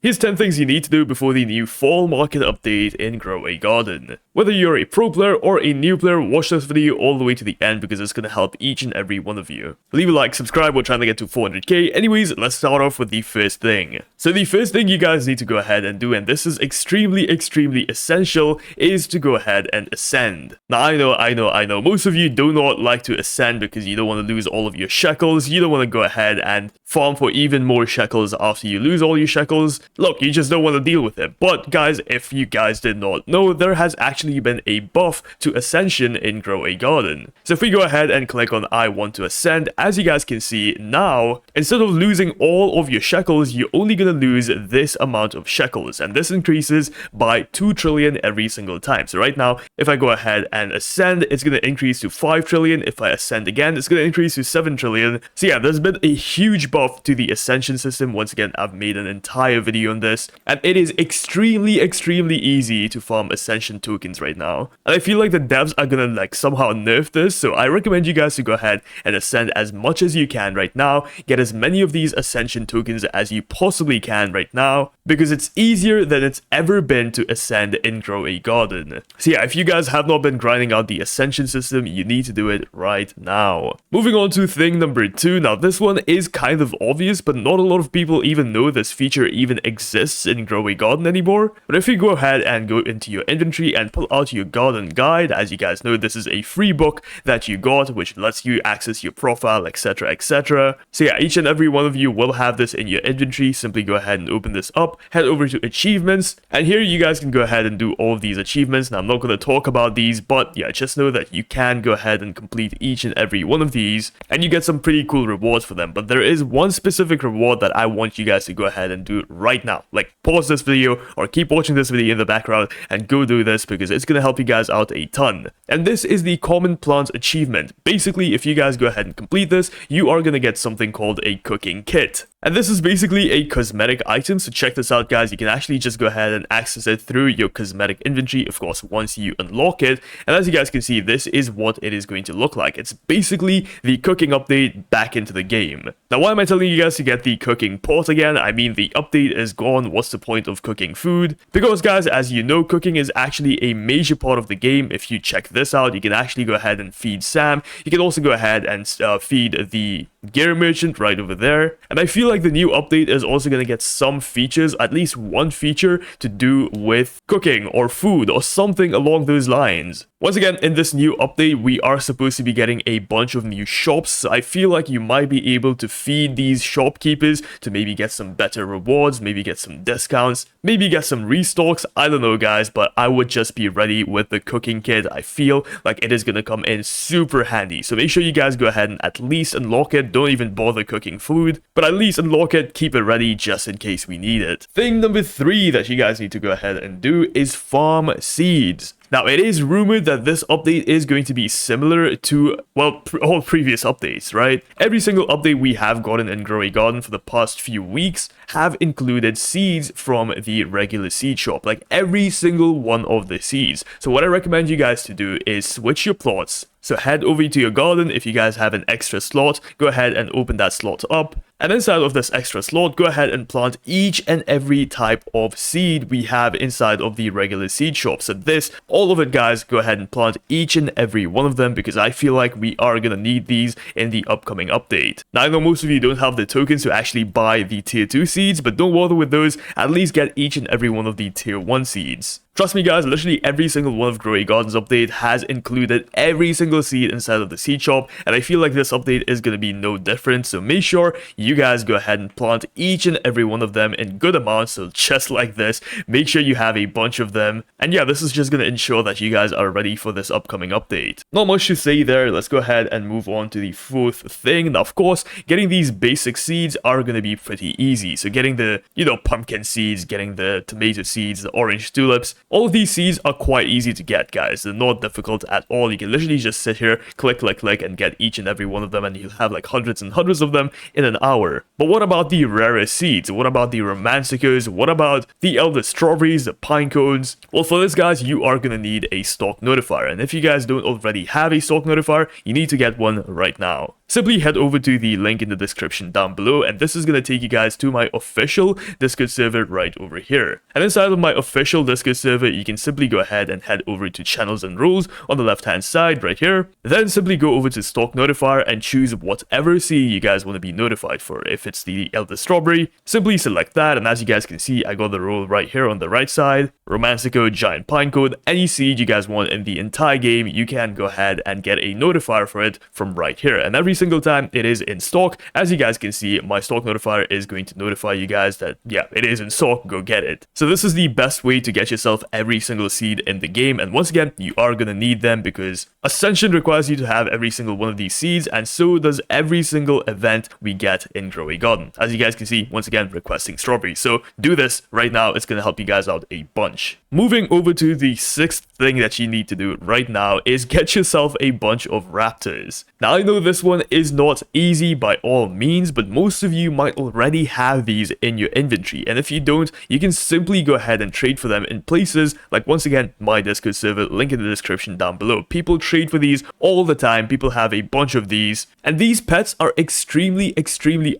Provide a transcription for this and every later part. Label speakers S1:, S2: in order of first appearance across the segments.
S1: Here's 10 things you need to do before the new fall market update in Grow a Garden. Whether you're a pro player or a new player, watch this video all the way to the end because it's going to help each and every one of you. Leave a like, subscribe, we're trying to get to 400k. Anyways, let's start off with the first thing. So the first thing you guys need to go ahead and do, and this is extremely essential, is to go ahead and ascend. Now I know, most of you do not like to ascend because you don't want to lose all of your shekels, you don't want to go ahead and farm for even more shekels after you lose all your shekels. Look, you just don't want to deal with it. But guys, if you guys did not know, there has actually been a buff to ascension in Grow a Garden. So if we go ahead and click on I want to ascend, as you guys can see now, instead of losing all of your shekels, you're only going to lose this amount of shekels, and this increases by 2 trillion every single time. So right now, if I go ahead and ascend, it's going to increase to 5 trillion. If I ascend again, it's going to increase to 7 trillion. So yeah, there's been a huge buff to the ascension system. Once again, I've made an entire video on this, and it is extremely easy to farm ascension tokens right now. And I feel like the devs are gonna somehow nerf this, so I recommend you guys to go ahead and ascend as much as you can right now. Get as many of these ascension tokens as you possibly can right now, because it's easier than it's ever been to ascend in Grow a Garden. So yeah, if you guys have not been grinding out the ascension system, you need to do it right now. Moving on to thing number 2. Now this one is kind of obvious, but not a lot of people even know this feature even exists in Grow a Garden anymore. But if you go ahead and go into your inventory and pull out your garden guide, as you guys know, this is a free book that you got which lets you access your profile, etc. So yeah, each and every one of you will have this in your inventory. Simply go ahead and open this up, head over to achievements, and here you guys can go ahead and do all of these achievements. Now I'm not going to talk about these, but yeah, just know that you can go ahead and complete each and every one of these and you get some pretty cool rewards for them. But there is one specific reward that I want you guys to go ahead and do right now. Pause this video or keep watching this video in the background and go do this because it's going to help you guys out a ton. And this is the common plant achievement. Basically, if you guys go ahead and complete this, you are going to get something called a cooking kit. And this is basically a cosmetic item, so check this out guys. You can actually just go ahead and access it through your cosmetic inventory, of course, once you unlock it. And as you guys can see, this is what it is going to look like. It's basically the cooking update back into the game. Now why am I telling you guys to get the cooking pot again? I mean, the update is gone. What's the point of cooking food? Because guys, as you know, cooking is actually a major part of the game. If you check this out, you can actually go ahead and feed Sam. You can also go ahead and feed the gear merchant right over there. And I feel like the new update is also going to get some features, at least one feature to do with cooking or food or something along those lines. Once again, in this new update, we are supposed to be getting a bunch of new shops. So I feel like you might be able to feed these shopkeepers to maybe get some better rewards, maybe get some discounts, maybe get some restocks. I don't know guys, but I would just be ready with the cooking kit. I feel like it is going to come in super handy. So make sure you guys go ahead and at least unlock it. Don't even bother cooking food, but at least unlock it, keep it ready just in case we need it. Thing number 3 that you guys need to go ahead and do is farm seeds. Now, it is rumored that this update is going to be similar to, well, all previous updates, right? Every single update we have gotten in Grow a Garden for the past few weeks have included seeds from the regular seed shop, every single one of the seeds. So what I recommend you guys to do is switch your plots. So head over to your garden. If you guys have an extra slot, go ahead and open that slot up. And inside of this extra slot, go ahead and plant each and every type of seed we have inside of the regular seed shop. So all of it guys, go ahead and plant each and every one of them because I feel like we are going to need these in the upcoming update. Now I know most of you don't have the tokens to actually buy the tier 2 seeds, but don't bother with those. At least get each and every one of the tier 1 seeds. Trust me guys, literally every single one of Grow a Garden's update has included every single seed inside of the seed shop, and I feel like this update is going to be no different. So make sure you guys go ahead and plant each and every one of them in good amounts. So just like this, make sure you have a bunch of them. And yeah, this is just going to ensure that you guys are ready for this upcoming update. Not much to say there. Let's go ahead and move on to the 4th thing. Now of course, getting these basic seeds are going to be pretty easy. So getting the, pumpkin seeds, getting the tomato seeds, the orange tulips, all of these seeds are quite easy to get, guys. They're not difficult at all. You can literally just sit here, click, and get each and every one of them, and you'll have hundreds and hundreds of them in an hour. But what about the rarest seeds? What about the romanticos? What about the elder strawberries, the pine cones? Well, for this, guys, you are going to need a stock notifier. And if you guys don't already have a stock notifier, you need to get one right now. simply head over to the link in the description down below, and this is going to take you guys to my official Discord server right over here. And inside of my official Discord server, you can simply go ahead and head over to channels and rules on the left hand side right here. Then simply go over to stock notifier and choose whatever seed you guys want to be notified for. If it's the Elder Strawberry, simply select that, and as you guys can see, I got the role right here on the right side. Romantico, Giant Pinecone, any seed you guys want in the entire game, you can go ahead and get a notifier for it from right here. And every single time it is in stock, as you guys can see, my stock notifier is going to notify you guys that, yeah, it is in stock, go get it. So this is the best way to get yourself every single seed in the game, and once again, you are going to need them because Ascension requires you to have every single one of these seeds, and so does every single event we get in Grow a Garden. As you guys can see, once again, requesting strawberries. So do this right now, it's going to help you guys out a bunch. Moving over to the sixth thing that you need to do right now is get yourself a bunch of raptors. Now I know this one is not easy by all means, but most of you might already have these in your inventory, and if you don't, you can simply go ahead and trade for them in places like, once again, my Discord server, link in the description down below. People trade for these all the time, people have a bunch of these, and these pets are extremely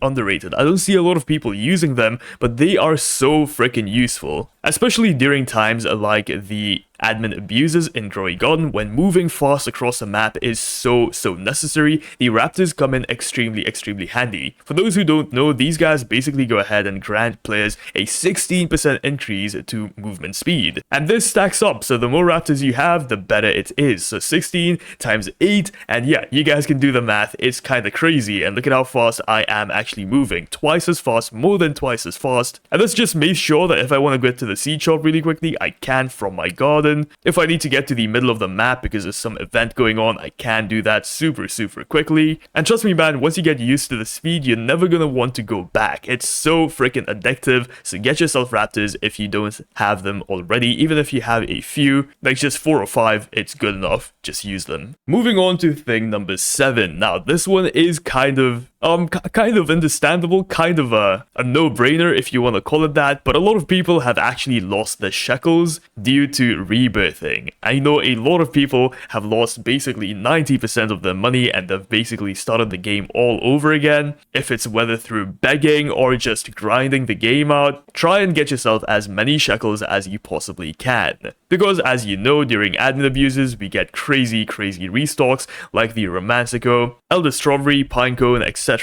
S1: underrated. I don't see a lot of people using them, but they are so freaking useful, especially during times like the admin abuses in Grow a Garden. When moving fast across the map is so necessary, the raptors come in extremely handy. For those who don't know, these guys basically go ahead and grant players a 16% increase to movement speed, and this stacks up, so the more raptors you have, the better it is. So 16 times 8, and yeah, you guys can do the math, it's kind of crazy. And look at how fast I am actually moving, twice as fast, more than twice as fast. And let's just make sure that if I want to get to the seed shop really quickly, I can from my garden. If I need to get to the middle of the map because there's some event going on, I can do that super quickly. And trust me man, once you get used to the speed, you're never gonna want to go back. It's so freaking addictive. So get yourself raptors if you don't have them already. Even if you have a few, like just 4 or 5, it's good enough. Just use them. Moving on to thing number 7. Now this one is kind of understandable, kind of a no-brainer if you want to call it that, but a lot of people have actually lost their shekels due to rebirthing. I know a lot of people have lost basically 90% of their money and they've basically started the game all over again. If it's whether through begging or just grinding the game out, try and get yourself as many shekels as you possibly can. Because as you know, during admin abuses, we get crazy restocks like the Romantico, Elder Strawberry, Pinecone, etc.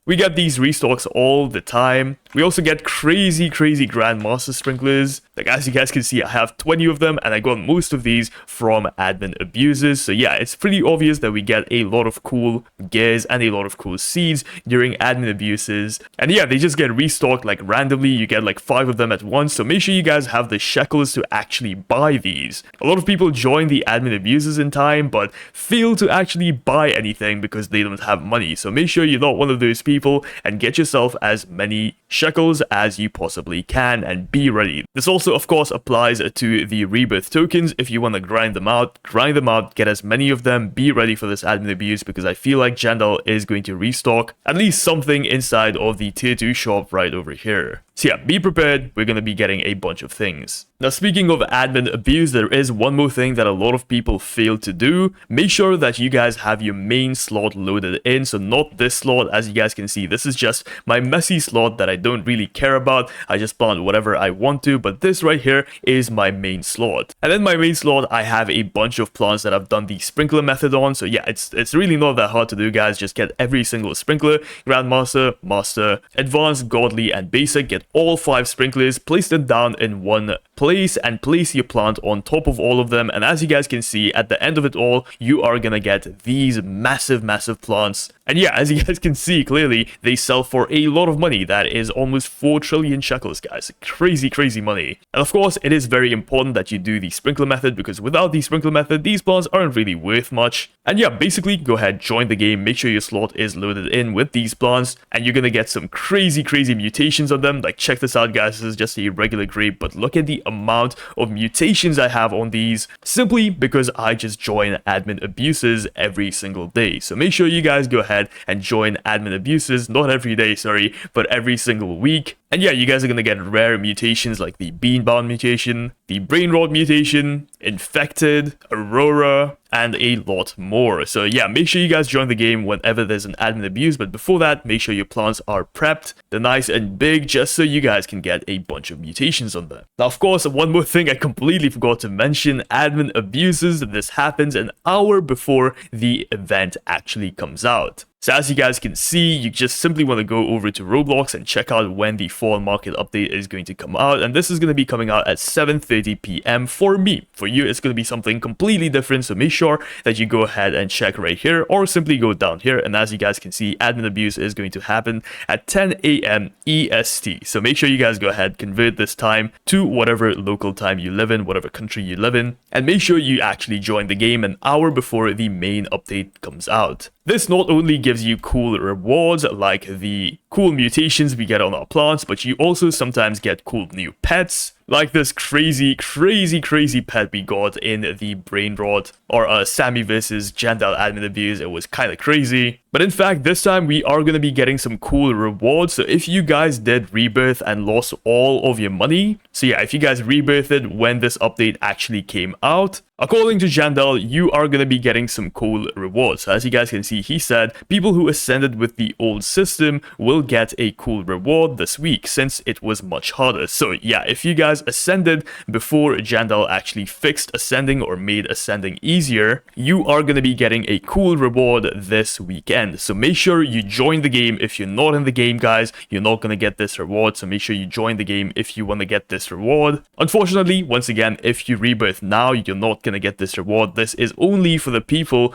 S1: We get these restocks all the time. We also get crazy Grandmaster Sprinklers. Like as you guys can see, I have 20 of them and I got most of these from admin abuses. So yeah, it's pretty obvious that we get a lot of cool gears and a lot of cool seeds during admin abuses. And yeah, they just get restocked like randomly. You get like 5 of them at once. So make sure you guys have the shekels to actually buy these. A lot of people join the admin abuses in time but fail to actually buy anything because they don't have money. So make sure you're not one of those people and get yourself as many shekels as you possibly can and be ready. This also of course applies to the rebirth tokens. If you want to grind them out, get as many of them, be ready for this admin abuse because I feel like Jandal is going to restock at least something inside of the tier 2 shop right over here. So yeah, be prepared, we're going to be getting a bunch of things. Now speaking of admin abuse, there is one more thing that a lot of people fail to do. Make sure that you guys have your main slot loaded in, so not this slot. As you guys can see, this is just my messy slot that I don't really care about. I just plant whatever I want to, but this right here is my main slot. And in my main slot, I have a bunch of plants that I've done the sprinkler method on. So yeah, it's really not that hard to do, guys. Just get every single sprinkler, Grandmaster, Master, Advanced, Godly, and Basic. Get all 5 sprinklers, place them down in one place, and place your plant on top of all of them. And as you guys can see, at the end of it all, you are gonna get these massive plants. And yeah, as you guys can see clearly, they sell for a lot of money. That is almost 4 trillion shekels, guys. Crazy money. And of course, it is very important that you do the sprinkler method, because without the sprinkler method, these plants aren't really worth much. And yeah, basically, go ahead, join the game, make sure your slot is loaded in with these plants, and you're gonna get some crazy mutations on them. Like, check this out, guys. This is just a regular grape, but look at the amount of mutations I have on these, simply because I just join admin abuses every single day. So make sure you guys go ahead and join admin abuses, not every day, sorry, but every single week. And yeah, you guys are gonna get rare mutations like the Beanbound mutation, the Brain Rot mutation, Infected, Aurora, and a lot more. So yeah, make sure you guys join the game whenever there's an admin abuse, but before that, make sure your plants are prepped, they're nice and big, just so you guys can get a bunch of mutations on them. Now, of course, one more thing I completely forgot to mention, admin abuses. This happens an hour before the event actually comes out. So as you guys can see, you just simply want to go over to Roblox and check out when the fall market update is going to come out. And this is going to be coming out at 7:30 p.m. for me. For you, it's going to be something completely different. So make sure that you go ahead and check right here, or simply go down here. And as you guys can see, admin abuse is going to happen at 10 a.m. EST. So make sure you guys go ahead, convert this time to whatever local time you live in, whatever country you live in. And make sure you actually join the game an hour before the main update comes out. This not only gives you cool rewards like the cool mutations we get on our plants, but you also sometimes get cool new pets, like this crazy pet we got in the Brain Rot, or Sammy versus Jandal admin abuse. It was kind of crazy. But in fact, this time we are going to be getting some cool rewards. So if you guys did rebirth and lost all of your money, so yeah, if you guys rebirthed when this update actually came out, according to Jandal, you are going to be getting some cool rewards. So as you guys can see, he said people who ascended with the old system will get a cool reward this week since it was much harder. So yeah, if you guys ascended before Jandal actually fixed ascending or made ascending easier, you are going to be getting a cool reward this weekend. So make sure you join the game. If you're not in the game, guys, you're not going to get this reward. So make sure you join the game if you want to get this reward. Unfortunately, once again, if you rebirth now, you're not going to get this reward. This is only for the people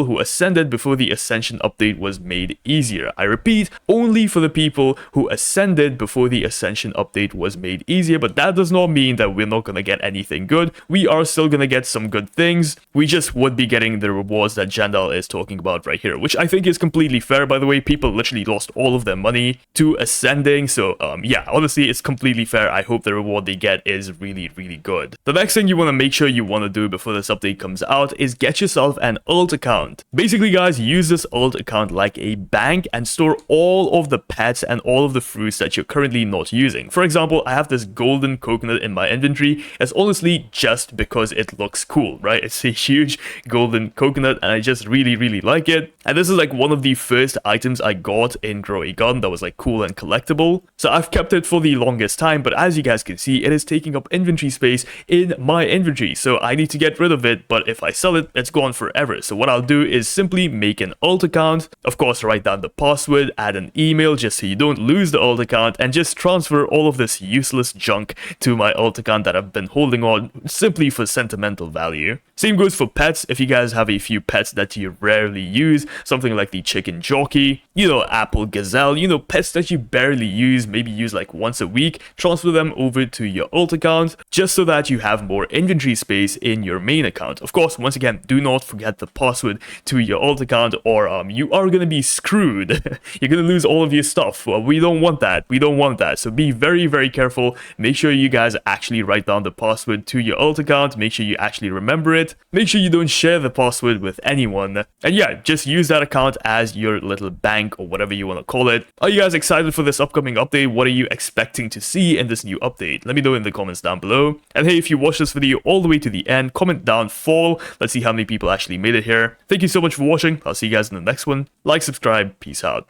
S1: who ascended before the ascension update was made easier. I repeat, only for the people who ascended before the ascension update was made easier, but that does not mean that we're not going to get anything good. We are still going to get some good things. We just would be getting the rewards that Jandal is talking about right here, which I think is completely fair. By the way, people literally lost all of their money to ascending, so yeah, honestly, it's completely fair. I hope the reward they get is really good. The next thing you want to make sure you want to do before this update comes out is get yourself an alt account. Basically, guys, use this alt account like a bank and store all of the pets and all of the fruits that you're currently not using. For example, I have this golden coconut in my inventory. It's honestly just because it looks cool, right? It's a huge golden coconut and I just really like it. And this is like one of the first items I got in Grow a Garden that was like cool and collectible. So I've kept it for the longest time, but as you guys can see, it is taking up inventory space in my inventory. So I need to get rid of it, but if I sell it, it's gone forever. So what I'll do is simply make an alt account. Of course, write down the password, add an email just so you don't lose the alt account, and just transfer all of this useless junk to my alt account that I've been holding on simply for sentimental value. Same goes for pets. If you guys have a few pets that you rarely use, something like the chicken jockey, you know, apple gazelle, you know, pets that you barely use, maybe use like once a week, transfer them over to your alt account just so that you have more inventory space in your main account. Of course, once again, do not forget the password to your alt account or you are gonna be screwed. You're gonna lose all of your stuff. Well, we don't want that. We don't want that. So be very careful. Make sure you guys actually write down the password to your alt account. Make sure you actually remember it. Make sure you don't share the password with anyone. And yeah, just use that account as your little bank or whatever you want to call it. Are you guys excited for this upcoming update? What are you expecting to see in this new update? Let me know in the comments down below. And hey, if you watched this video all the way to the end, comment down fall. Let's see how many people actually made it here. Thank you so much for watching. I'll see you guys in the next one. Like, subscribe, peace out.